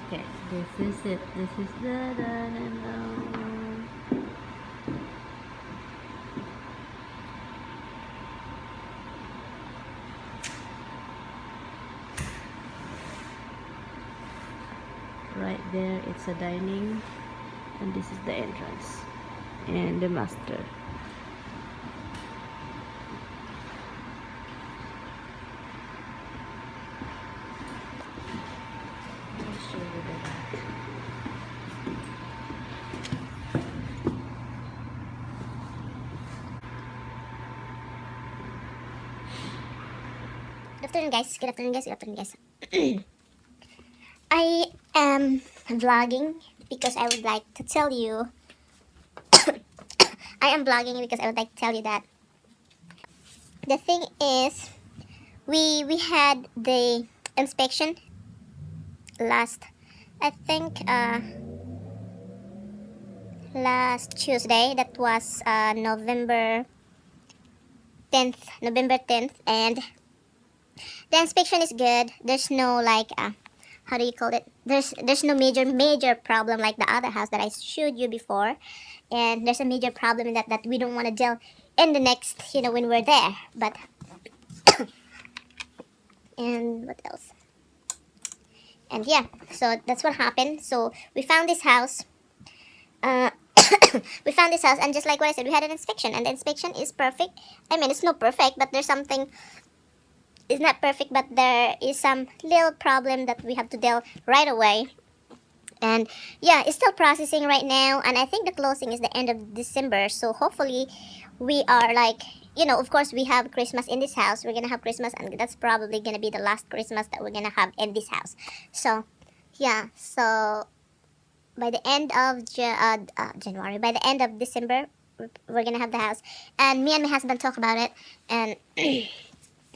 Okay, this is it. This is the. Right there, it's a dining, and this is the entrance and the master. I'll show you the back. Good afternoon, guys. Good afternoon, guys. Good afternoon, guys. I am vlogging because I would like to tell you. I am vlogging because I would like to tell you that the thing is, we had the inspection last, I think, last Tuesday. That was November 10th. November 10th, and the inspection is good. There's no like how do you call it? There's no major problem like the other house that I showed you before, and there's a major problem in that we don't want to deal in the next, when we're there. But and what else? And yeah, so that's what happened. So we found this house. Uh, we found this house, and just like what I said, we had an inspection, and the inspection is perfect. I mean, it's not perfect, but there's something. It's not perfect, but there is some little problem that we have to deal right away. And yeah, it's still processing right now, and I think the closing is the end of December. So hopefully we are like, of course we have Christmas in this house. We're gonna have Christmas, and that's probably gonna be the last Christmas that we're gonna have in this house. So yeah, so by the end of January, by the end of December, we're gonna have the house, and me and my husband talk about it. And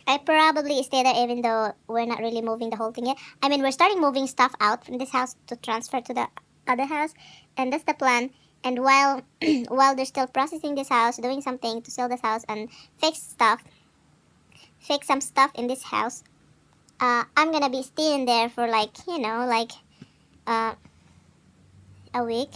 I probably stay there even though we're not really moving the whole thing yet. I mean, we're starting moving stuff out from this house to transfer to the other house, and that's the plan. And while while they're still processing this house, doing something to sell this house and fix stuff, fix some stuff in this house, I'm gonna be staying there for like uh, a week.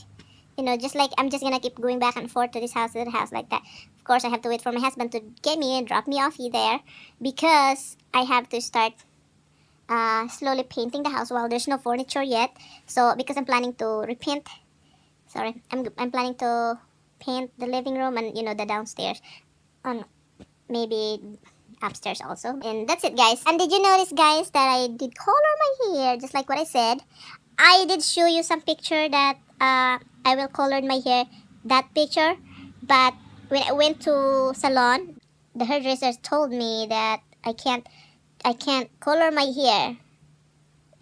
Just like I'm just gonna keep going back and forth to this house to that house like that. Of course, I have to wait for my husband to get me and drop me off there because I have to start slowly painting the house while there's no furniture yet. So because I'm planning to repaint, sorry, I'm planning to paint the living room and the downstairs, and maybe upstairs also. And that's it, guys. And did you notice, guys, that I did color my hair just like what I said? I did show you some picture that I will color my hair, that picture. But when I went to salon, the hairdresser told me that I can't color my hair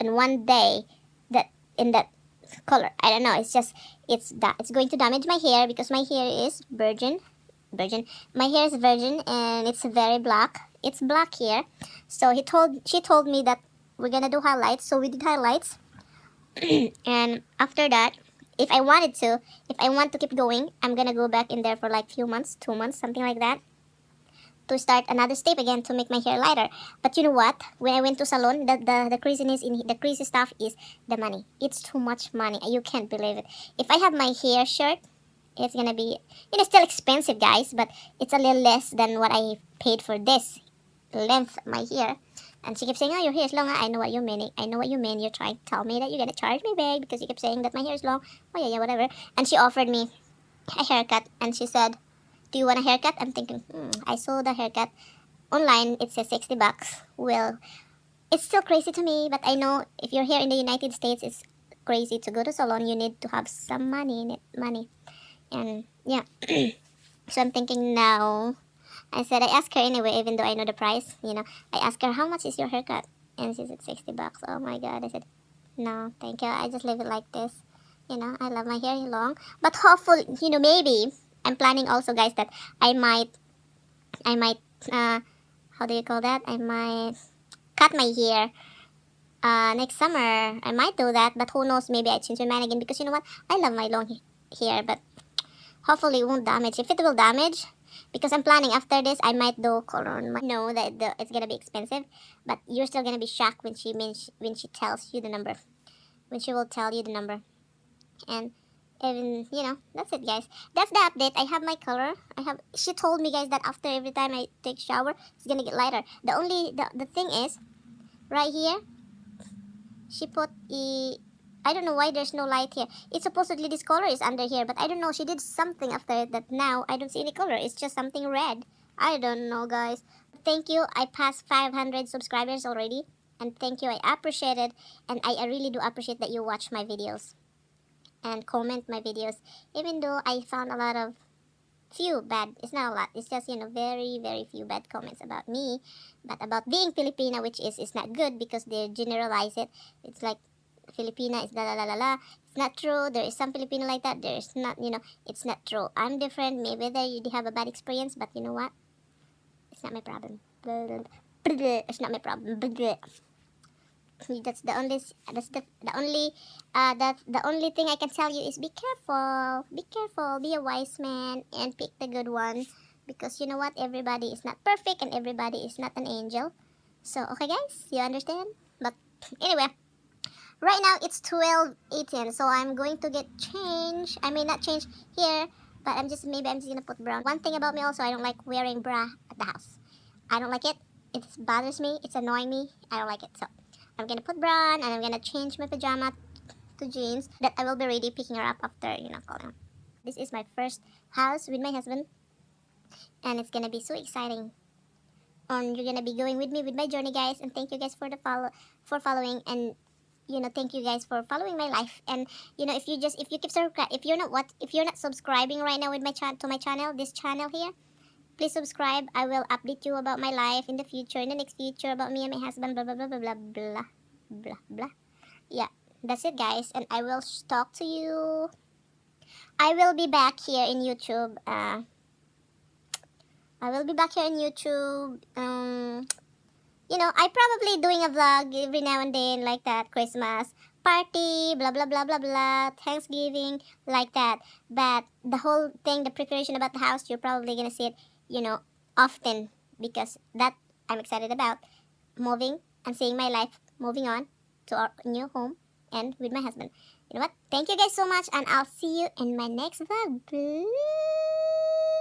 in one day that in that color. I don't know. It's just it's going to damage my hair because my hair is virgin. My hair is virgin and it's very black. It's black here. So she told me that we're gonna do highlights. So we did highlights. And after that, if I want to keep going, I'm gonna go back in there for like few months, 2 months, something like that, to start another step again to make my hair lighter. But you know what? When I went to salon, the craziness in the crazy stuff is the money. It's too much money. You can't believe it. If I have my hair short, it's gonna be still expensive, guys, but it's a little less than what I paid for this length of my hair. And she kept saying, "Oh, your hair is long." I know what you mean. I know what you mean. You're trying to tell me that you're gonna charge me back because you kept saying that my hair is long. Oh yeah, yeah, whatever. And she offered me a haircut, and she said, "Do you want a haircut?" I'm thinking, I saw the haircut online. It says $60. Well, it's still crazy to me, but I know if you're here in the United States, it's crazy to go to salon. You need to have some money in it, money, and yeah. So I'm thinking now. I said I asked her anyway, even though I know the price. I asked her how much is your haircut, and she said $60. Oh my god! I said no, thank you. I just leave it like this. I love my hair long, but hopefully, maybe I'm planning also, guys, that I might, how do you call that? I might cut my hair next summer. I might do that, but who knows? Maybe I change my mind again because you know what? I love my long hair, but hopefully it won't damage. If it will damage, because I'm planning after this, I might do color on my. Know that it's gonna be expensive, but you're still gonna be shocked when she tells you the number. when she will tell you the number. And even, that's it, guys. That's the update. I have my color. She told me, guys, that after every time I take shower, it's gonna get lighter. The thing is, right here, she put I don't know why there's no light here. It's supposedly this color is under here, but I don't know. She did something after it that now I don't see any color. It's just something red. I don't know, guys. Thank you. I passed 500 subscribers already. And thank you. I appreciate it. And I really do appreciate that you watch my videos and comment my videos. Even though I found a lot of few bad, it's not a lot, it's just, very, very few bad comments about me. But about being Filipina, which is not good because they generalize it. It's like Filipina is la la la la la. It's not true. There is some Filipino like that. There's not, it's not true. I'm different. Maybe you have a bad experience, but you know what? It's not my problem. It's not my problem. That's the only thing I can tell you is be careful. Be careful. Be a wise man and pick the good one, because you know what? Everybody is not perfect and everybody is not an angel. So okay, guys, you understand? But anyway, right now it's 12:18, so I'm going to get change. I may not change here, but maybe I'm just gonna put brown. One thing about me also, I don't like wearing bra at the house. I don't like it. It bothers me. It's annoying me. I don't like it. So I'm gonna put brown and I'm gonna change my pajama to jeans. That I will be ready picking her up after calling her. This is my first house with my husband, and it's gonna be so exciting. You're gonna be going with me with my journey, guys. And thank you guys for following, and thank you guys for following my life. And if you keep subscribe, if you're not subscribing right now with my channel, this channel here, please subscribe. I will update you about my life in the future, in the next future, about me and my husband, blah blah blah blah blah blah blah blah. Yeah, that's it, guys. And I will talk to you. I will be back here in YouTube. I will be back here in YouTube. I probably doing a vlog every now and then like that. Christmas party, blah blah blah blah blah. Thanksgiving, like that. But the whole thing, the preparation about the house, you're probably gonna see it, often, because that I'm excited about moving and seeing my life moving on to our new home and with my husband. You know what? Thank you guys so much, and I'll see you in my next vlog. Bye.